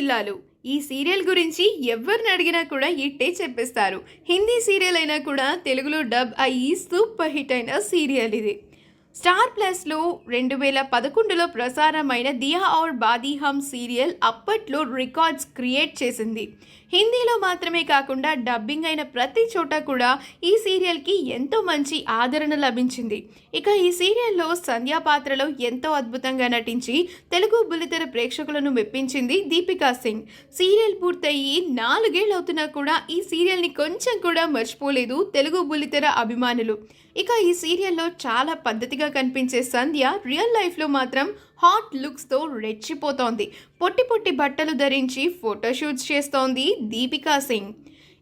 ఇల్లాలు ఈ సీరియల్ గురించి ఎవరిని అడిగినా కూడా ఇట్టే చెప్పేస్తారు. హిందీ సీరియల్ అయినా కూడా తెలుగులో డబ్ అయ్యి సూపర్ హిట్ అయిన సీరియల్ ఇది. స్టార్ ప్లస్లో 2011లో ప్రసారమైన దియా ఔర్ బాదీ హమ్ సీరియల్ అప్పట్లో రికార్డ్స్ క్రియేట్ చేసింది. హిందీలో మాత్రమే కాకుండా డబ్బింగ్ అయిన ప్రతి చోట కూడా ఈ సీరియల్కి ఎంతో మంచి ఆదరణ లభించింది. ఇక ఈ సీరియల్లో సంధ్యా పాత్రలో ఎంతో అద్భుతంగా నటించి తెలుగు బుల్లితెర ప్రేక్షకులను మెప్పించింది దీపికా సింగ్. సీరియల్ పూర్తయి 4 ఏళ్ళు అవుతున్నా కూడా ఈ సీరియల్ని కొంచెం కూడా మర్చిపోలేదు తెలుగు బుల్లితెర అభిమానులు. ఇక ఈ సీరియల్లో చాలా పద్ధతిగా కనిపించే సంధ్య రియల్ లైఫ్లో మాత్రం హాట్ లుక్స్తో రెచ్చిపోతోంది. పొట్టి పొట్టి బట్టలు ధరించి ఫోటోషూట్స్ చేస్తోంది దీపికా సింగ్.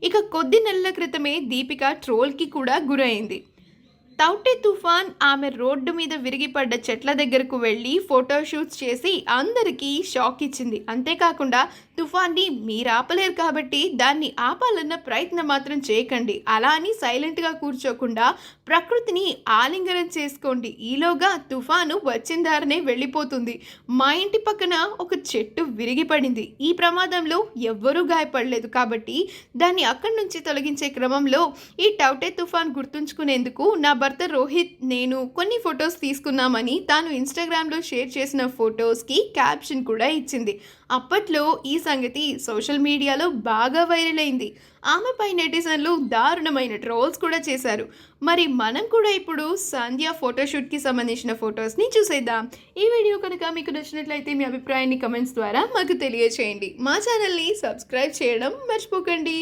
ఇక కొద్ది నెలల క్రితమే దీపిక ట్రోల్కి కూడా గురైంది. తౌటే తుఫాన్ ఆమె రోడ్డు మీద విరిగిపడ్డ చెట్ల దగ్గరకు వెళ్ళి ఫోటోషూట్స్ చేసి అందరికీ షాక్ ఇచ్చింది. అంతేకాకుండా తుఫాన్ని మీరు ఆపలేరు కాబట్టి దాన్ని ఆపాలన్న ప్రయత్నం మాత్రం చేయకండి, అలా అని సైలెంట్గా కూర్చోకుండా ప్రకృతిని ఆలింగనం చేసుకోండి, ఈలోగా తుఫాను వచ్చిన దారినే వెళ్ళిపోతుంది. మా ఇంటి పక్కన ఒక చెట్టు విరిగిపడింది, ఈ ప్రమాదంలో ఎవ్వరూ గాయపడలేదు కాబట్టి దాన్ని అక్కడి నుంచి తొలగించే క్రమంలో ఈ టౌటే తుఫాన్ గుర్తుంచుకునేందుకు నా భర్త రోహిత్ నేను కొన్ని ఫొటోస్ తీసుకున్నామని తాను ఇన్స్టాగ్రామ్లో షేర్ చేసిన ఫొటోస్కి క్యాప్షన్ కూడా ఇచ్చింది. అప్పట్లో ఈ సంగతి సోషల్ మీడియాలో బాగా వైరల్ అయింది. ఆమెపై నెటిజన్లు దారుణమైన ట్రోల్స్ కూడా చేశారు. మరి మనం కూడా ఇప్పుడు సంధ్య ఫోటోషూట్కి సంబంధించిన ఫొటోస్ని చూసేద్దాం. ఈ వీడియో కనుక మీకు నచ్చినట్లయితే మీ అభిప్రాయాన్ని కమెంట్స్ ద్వారా మాకు తెలియజేయండి. మా ఛానల్ని సబ్స్క్రైబ్ చేయడం మర్చిపోకండి.